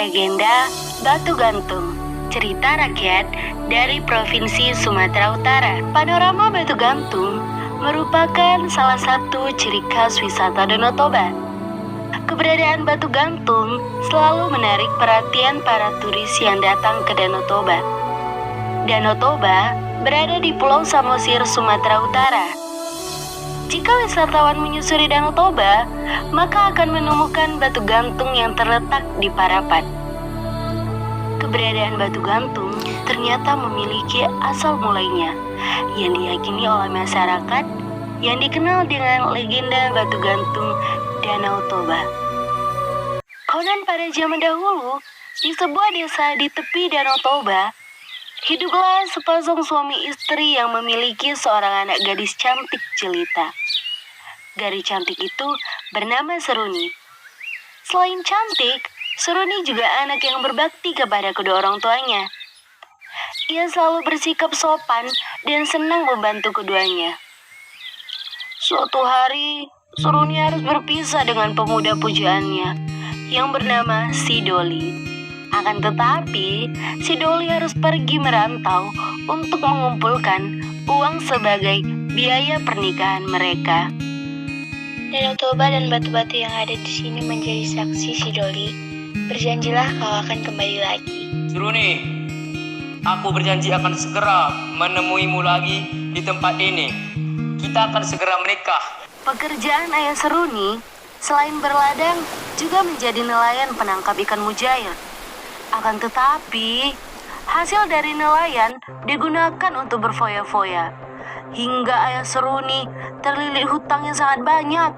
legenda Batu Gantung, cerita rakyat dari Provinsi Sumatera Utara. Panorama Batu Gantung merupakan salah satu ciri khas wisata Danau Toba. Keberadaan Batu Gantung selalu menarik perhatian para turis yang datang ke Danau Toba. Danau Toba berada di Pulau Samosir, Sumatera Utara. Jika wisatawan menyusuri Danau Toba, maka akan menemukan batu gantung yang terletak di Parapat. Keberadaan batu gantung ternyata memiliki asal mulanya yang diyakini oleh masyarakat yang dikenal dengan legenda batu gantung Danau Toba. Konon pada zaman dahulu, di sebuah desa di tepi Danau Toba, hiduplah sepasang suami istri yang memiliki seorang anak gadis cantik jelita. Gadis cantik itu bernama Seruni. Selain cantik, Seruni juga anak yang berbakti kepada kedua orang tuanya. Ia selalu bersikap sopan dan senang membantu keduanya. Suatu hari, Seruni harus berpisah dengan pemuda pujaannya yang bernama si Doli. Akan tetapi, si Doli harus pergi merantau untuk mengumpulkan uang sebagai biaya pernikahan mereka. Danau Toba dan batu-batu yang ada di sini menjadi saksi si Doli. Berjanjilah kau akan kembali lagi. Seruni, aku berjanji akan segera menemuimu lagi di tempat ini. Kita akan segera menikah. Pekerjaan ayah Seruni selain berladang juga menjadi nelayan penangkap ikan mujair. Akan tetapi, hasil dari nelayan digunakan untuk berfoya-foya. Hingga ayah Seruni terlilit hutang yang sangat banyak.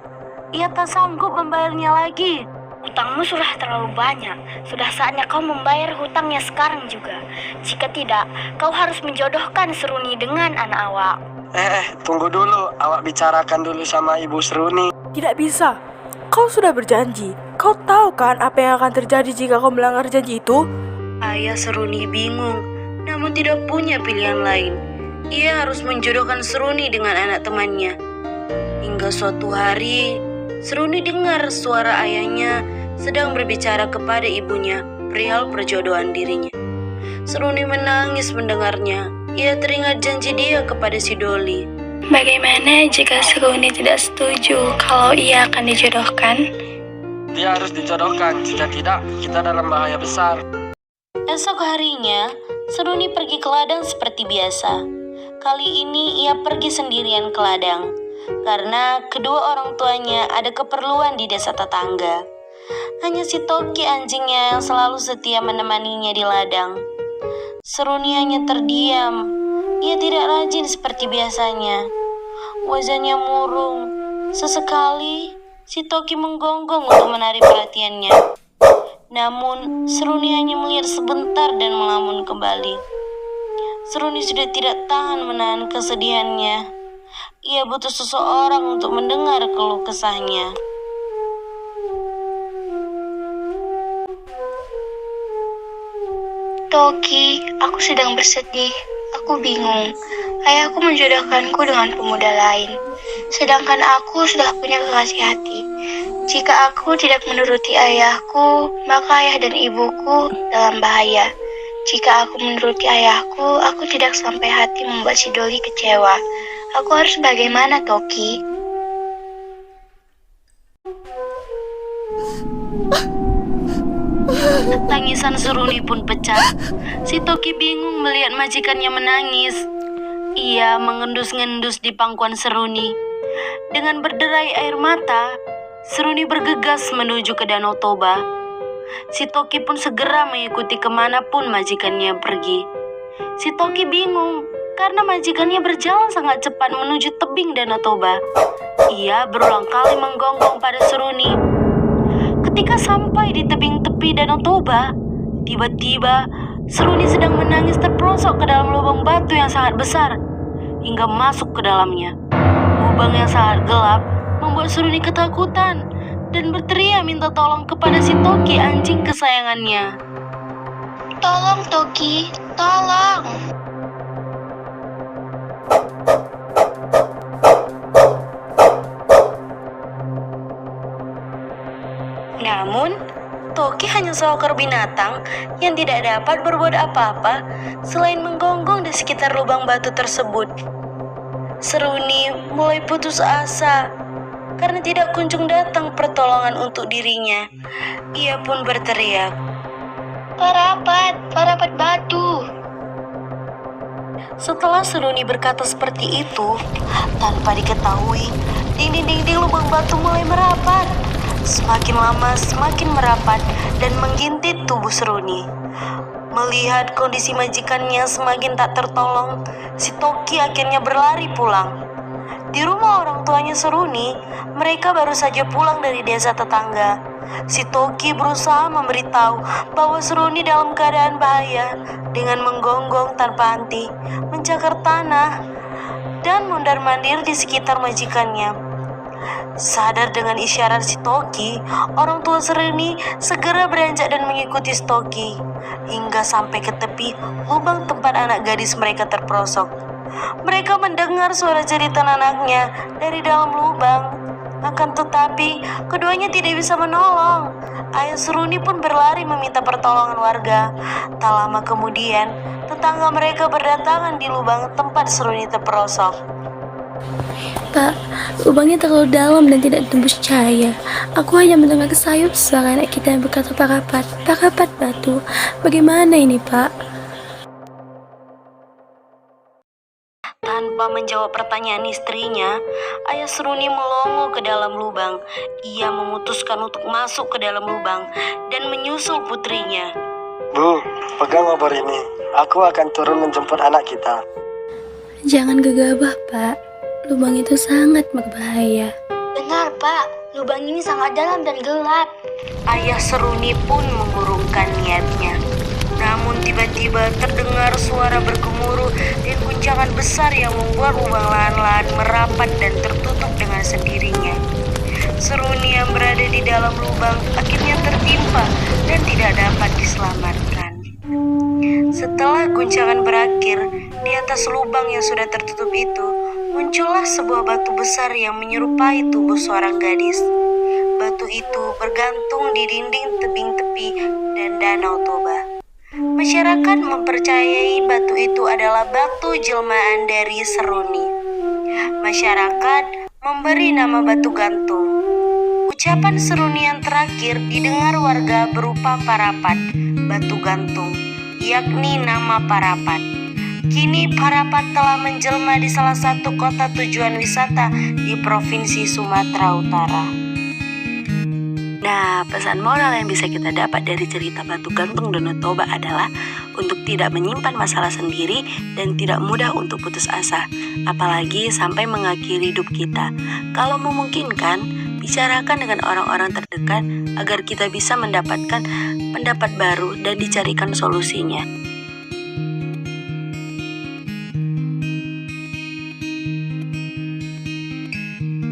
Ia tak sanggup membayarnya lagi. Hutangmu sudah terlalu banyak. Sudah saatnya kau membayar hutangnya sekarang juga. Jika tidak, kau harus menjodohkan Seruni dengan anak awak. Tunggu dulu. Awak bicarakan dulu sama Ibu Seruni. Tidak bisa. Kau sudah berjanji. Kau tahu kan apa yang akan terjadi jika kau melanggar janji itu? Ayah Seruni bingung, namun tidak punya pilihan lain. Ia harus menjodohkan Seruni dengan anak temannya. Hingga suatu hari, Seruni dengar suara ayahnya sedang berbicara kepada ibunya perihal perjodohan dirinya. Seruni menangis mendengarnya. Ia teringat janji dia kepada si Doli. Bagaimana jika Seruni tidak setuju kalau ia akan dijodohkan? Dia harus dijodohkan. Jika tidak, kita dalam bahaya besar. Esok harinya, Seruni pergi ke ladang seperti biasa. Kali ini ia pergi sendirian ke ladang, karena kedua orang tuanya ada keperluan di desa tetangga. Hanya si Toki anjingnya yang selalu setia menemaninya di ladang. Seruni hanya terdiam. Ia tidak rajin seperti biasanya. Wajahnya murung. Sesekali, si Toki menggonggong untuk menarik perhatiannya. Namun, Seruni hanya melihat sebentar dan melamun kembali. Seruni sudah tidak tahan menahan kesedihannya. Ia butuh seseorang untuk mendengar keluh kesahnya. Toki, aku sedang bersedih. Aku bingung. Ayahku menjodohkanku dengan pemuda lain. Sedangkan aku sudah punya kekasih hati. Jika aku tidak menuruti ayahku, maka ayah dan ibuku dalam bahaya. Jika aku menuruti ayahku, aku tidak sampai hati membuat si Doli kecewa. Aku harus bagaimana, Toki? Tangisan Seruni pun pecah. Si Toki bingung melihat majikannya menangis. Ia mengendus-ngendus di pangkuan Seruni. Dengan berderai air mata, Seruni bergegas menuju ke Danau Toba. Si Toki pun segera mengikuti kemanapun majikannya pergi. Si Toki bingung karena majikannya berjalan sangat cepat menuju tebing Danau Toba. Ia berulang kali menggonggong pada Seruni. Ketika sampai di tebing tepi Danau Toba, tiba-tiba Seruni sedang menangis terperosok ke dalam lubang batu yang sangat besar hingga masuk ke dalamnya. Lubang yang sangat gelap membuat Seruni ketakutan dan berteriak minta tolong kepada si Toki anjing kesayangannya. Tolong, Toki, tolong! Namun, Toki hanya seekor binatang yang tidak dapat berbuat apa-apa selain menggonggong di sekitar lubang batu tersebut. Seruni mulai putus asa karena tidak kunjung datang pertolongan untuk dirinya. Ia pun berteriak, Parapat batu. Setelah Seruni berkata seperti itu, tanpa diketahui, dinding-dinding lubang batu mulai merapat. Semakin lama semakin merapat dan menggintit tubuh Seruni. Melihat kondisi majikannya semakin tak tertolong, si Toki akhirnya berlari pulang. Di rumah orang tuanya Seruni, mereka baru saja pulang dari desa tetangga. Si Toki berusaha memberitahu bahwa Seruni dalam keadaan bahaya dengan menggonggong tanpa henti, mencakar tanah, dan mondar-mandir di sekitar majikannya. Sadar dengan isyarat si Toki, orang tua Seruni segera beranjak dan mengikuti si Toki hingga sampai ke tepi lubang tempat anak gadis mereka terperosok. Mereka mendengar suara jeritan anaknya dari dalam lubang. Akan tetapi, keduanya tidak bisa menolong. Ayah Seruni pun berlari meminta pertolongan warga. Tak lama kemudian, tetangga mereka berdatangan di lubang tempat Seruni terperosok. Pak, lubangnya terlalu dalam dan tidak tembus cahaya. Aku hanya mendengar sayup suara anak kita yang berkata parapat batu. Bagaimana ini, Pak? Tanpa menjawab pertanyaan istrinya, ayah Seruni melongo ke dalam lubang. Ia memutuskan untuk masuk ke dalam lubang dan menyusul putrinya. Bu, pegang obor ini. Aku akan turun menjemput anak kita. Jangan gegabah, Pak. Lubang itu sangat berbahaya. Benar, Pak. Lubang ini sangat dalam dan gelap. Ayah Seruni pun mengurungkan niatnya. Namun tiba-tiba terdengar suara bergemuruh dan guncangan besar yang membuat lubang lahan-lahan merapat dan tertutup dengan sendirinya. Seruni yang berada di dalam lubang akhirnya tertimpa dan tidak dapat diselamatkan. Setelah guncangan berakhir, di atas lubang yang sudah tertutup itu, muncullah sebuah batu besar yang menyerupai tubuh seorang gadis. Batu itu bergantung di dinding tebing tepi dan Danau Toba. Masyarakat mempercayai batu itu adalah batu jelmaan dari Seruni. Masyarakat memberi nama batu gantung. Ucapan Seruni yang terakhir didengar warga berupa parapat, batu gantung, yakni nama Parapat. Kini Parapat telah menjelma di salah satu kota tujuan wisata di Provinsi Sumatera Utara. Nah, pesan moral yang bisa kita dapat dari cerita batu gantung Danau Toba adalah untuk tidak menyimpan masalah sendiri dan tidak mudah untuk putus asa, apalagi sampai mengakhiri hidup kita. Kalau memungkinkan, bicarakan dengan orang-orang terdekat agar kita bisa mendapatkan pendapat baru dan dicarikan solusinya.